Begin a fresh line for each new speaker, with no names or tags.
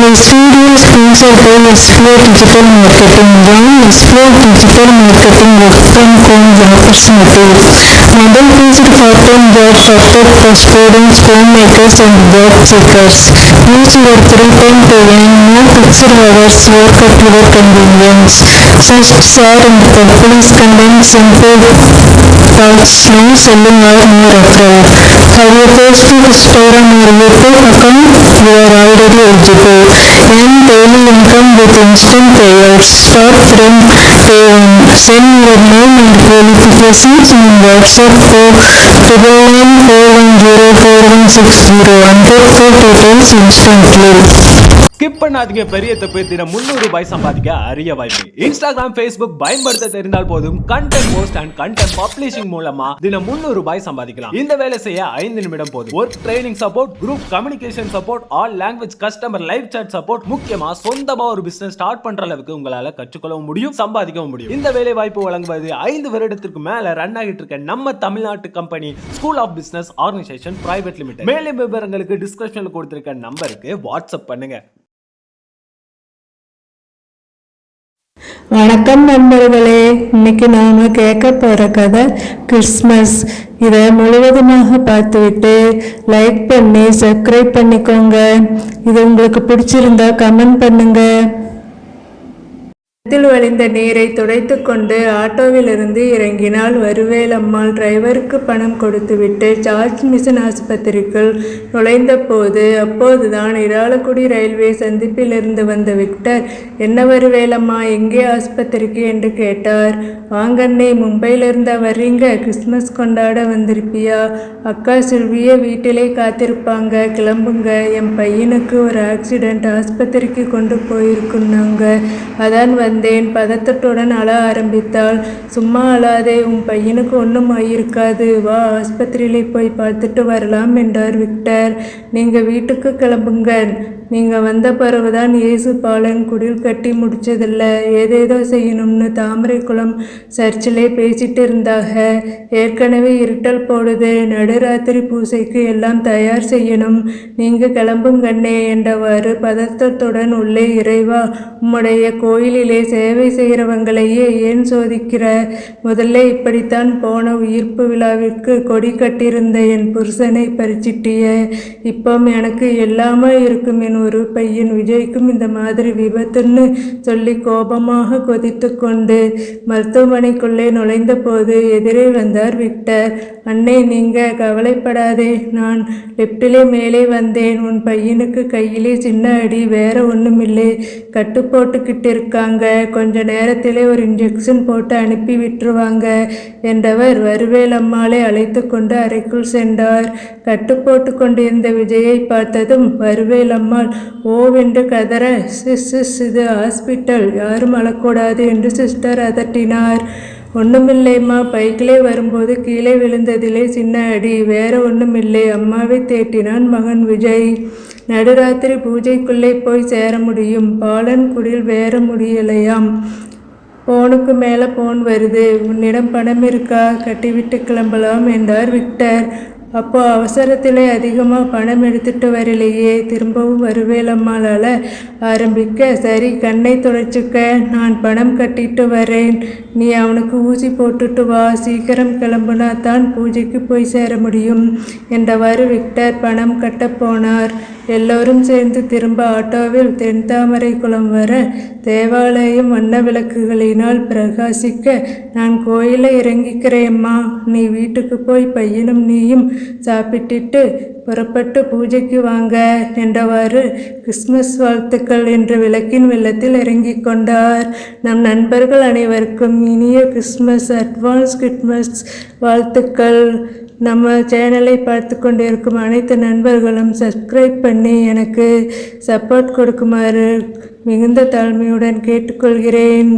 My studio sponsored by Explore Digital Marketing. Join Explore Digital Marketing work from home opportunity. Model-based part-time jobs offered for students, homemakers, and job seekers. Use your free time to earn. No fixed hours. Work at your convenience. First, share and please content simple thoughts. No selling or no referral. Have a Facebook, Instagram, or YouTube account? You are already eligible. Earn daily income with instant payouts. Start from day one. Send your name and qualifications in WhatsApp to 999410460 and get full details instantly.
Skip பண்ணாதீங்க. பெரிய தப்பு. தினம் 300 ரூபாய் சம்பாதிக்க அரிய வாய்ப்பு. Instagram, Facebook பயன்படுத்த தெரிந்தால் போதும் content post and content publishing மூலமா தினம் 300 ரூபாய் சம்பாதிக்கலாம். இந்த வேலை செய்ய 5 நிமிடம் போதும். Work training support, group communication support, all language customer live chat support, முக்கியமா சொந்தமா ஒரு பிசினஸ் ஸ்டார்ட் பண்ற அளவுக்கு உங்களால கற்றுக்கொள்ளவும் முடியும், சம்பாதிக்கவும் முடியும். இந்த வேலை வாய்ப்பு வழங்குவது 5 வருடத்திற்கு மேல ரன் ஆகிட்டு இருக்க நம்ம தமிழ்நாட்டு company school of business organisation private limited. மேலும் விவரங்களுக்கு டிஸ்கிரிப்ஷன்ல கொடுத்திருக்க நம்பருக்கு வாட்ஸ்அப் பண்ணுங்க.
வணக்கம் நண்பர்களே, இன்னைக்கு நாம கேட்க போற கதை கிறிஸ்மஸ். இதை முழுவதுமாக பார்த்துவிட்டு லைக் பண்ணி சப்ஸ்கிரைப் பண்ணிக்கோங்க. இது உங்களுக்கு பிடிச்சிருந்தா கமெண்ட் பண்ணுங்க. வழிந்த நீரை துடைத்து கொண்டு ஆட்டோவிலிருந்து இறங்கினாள் வருவேலம்மாள். டிரைவருக்கு பணம் கொடுத்துவிட்டு சார்ஜ் மிஷன் ஆஸ்பத்திரிக்குள் நுழைந்த போது அப்போதுதான் இராலக்குடி ரயில்வே சந்திப்பிலிருந்து வந்த விக்டர், என்ன வருவேலம்மா, எங்கே ஆஸ்பத்திரிக்கு என்று கேட்டார். வாங்கண்ணே, மும்பையிலிருந்தா வர்றீங்க? கிறிஸ்மஸ் கொண்டாட வந்திருப்பியா? அக்கா சில்விய வீட்டிலே காத்திருப்பாங்க, கிளம்புங்க. என் பையனுக்கு ஒரு ஆக்சிடென்ட், ஆஸ்பத்திரிக்கு கொண்டு போயிருக்குன்னாங்க, அதான் வந்தேன். பதட்டத்துடன் அழ ஆரம்பித்தாள். சும்மா அழாதே, உன் பையனுக்கு ஒன்றும் ஆயிருக்காது, வா ஆஸ்பத்திரியிலே போய் பார்த்துட்டு வரலாம் என்றார் விக்டர். நீங்க வீட்டுக்கு கிளம்புங்க, நீங்க வந்த பிறகுதான் இயேசு பாலன் குடில் கட்டி முடிச்சதில்ல, ஏதேதோ செய்யணும்னு தாமரைக்குளம் சர்ச்சிலே பேசிட்டு இருந்தாக. ஏற்கனவே இருட்டல் போடுது, நடுராத்திரி பூசைக்கு எல்லாம் தயார் செய்யணும், நீங்க கிளம்புங்கண்ணே என்றவாறு பதட்டத்துடன் உள்ளே, இறைவா, உம்முடைய கோயிலிலே சேவை செய்கிறவங்களையே ஏன் சோதிக்கிற? முதல்ல இப்படித்தான் போன உயிர்ப்பு விழாவிற்கு கொடி கட்டியிருந்த என் புருஷனை பறிச்சிட்டிய, இப்போ எனக்கு எல்லாமே இருக்கும். என் ஒரு பையன் விஜய்க்கும் இந்த மாதிரி விபத்துன்னு சொல்லி கோபமாக கொதித்து கொண்டு மருத்துவமனைக்குள்ளே நுழைந்த போது எதிரே வந்தார் விக்டர். அண்ணே, நீங்க கவலைப்படாதே, நான் லெப்டிலே மேலே வந்தேன், உன் பையனுக்கு கையிலே சின்ன அடி, வேற ஒன்றுமில்லை, கட்டு போட்டுக்கிட்டு இருக்காங்க, கொஞ்ச நேரத்திலே ஒரு இன்ஜெக்ஷன் போட்டு அனுப்பி விட்டுருவாங்க என்றவர் வருவேலம்மாளை அழைத்து கொண்டு அறைக்குள் சென்றார். கட்டு போட்டு கொண்டிருந்த விஜயை பார்த்ததும் வருவேலம்மாள் ஓவென்று கதற, சிஸ் இது ஹாஸ்பிட்டல், யாரும் அழக்கூடாது என்று சிஸ்டர் அதட்டினார். ஒன்றுமில்லைம்மா, பைக்கிலே வரும்போது கீழே விழுந்ததிலே சின்ன அடி, வேற ஒன்றுமில்லை, அம்மாவை தேட்டினான் மகன் விஜய். நடுராத்திரி பூஜைக்குள்ளே போய் சேர முடியும், பாலன் குடில் வேற முடியலையாம், போனுக்கு மேலே போன் வருது, உன்னிடம் பணம் இருக்கா, கட்டிவிட்டு கிளம்பலாம் என்றார் விக்டர். அப்போ அவசரத்திலே அதிகமாக பணம் எடுத்துட்டு வரலையே. திரும்பவும் வருவேலம்மாளால் ஆரம்பிக்க, சரி கண்ணை துடைச்சிக்க, நான் பணம் கட்டிட்டு வரேன், நீ அவனுக்கு ஊசி போட்டுட்டு வா, சீக்கிரம் கிளம்புனா தான் பூஜைக்கு போய் சேர முடியும் என்றவாறு விக்டர் பணம் கட்ட போனார். எல்லோரும் சேர்ந்து திரும்ப ஆட்டோவில் தென்தாமரைக்குளம் வர தேவாலயம் வண்ண விளக்குகளினால் பிரகாசிக்க, நான் கோயிலை இறங்கிக்கிறேம்மா, நீ வீட்டுக்கு போய் பையனும் நீயும் சாப்பிட்டுட்டு புறப்பட்டு பூஜைக்கு வாங்க என்றவாறு கிறிஸ்மஸ் வாழ்த்துக்கள் என்று விளக்கின் வெள்ளத்தில் இறங்கி கொண்டார். நம் நண்பர்கள் அனைவருக்கும் இனிய கிறிஸ்மஸ், அட்வான்ஸ் கிறிஸ்மஸ் வாழ்த்துக்கள். நம்ம சேனலை பார்த்து கொண்டிருக்கும் அனைத்து நண்பர்களும் சப்ஸ்கிரைப் பண்ணி எனக்கு சப்போர்ட் கொடுக்குமாறு மிகுந்த தாழ்மையுடன் கேட்டுக்கொள்கிறேன்.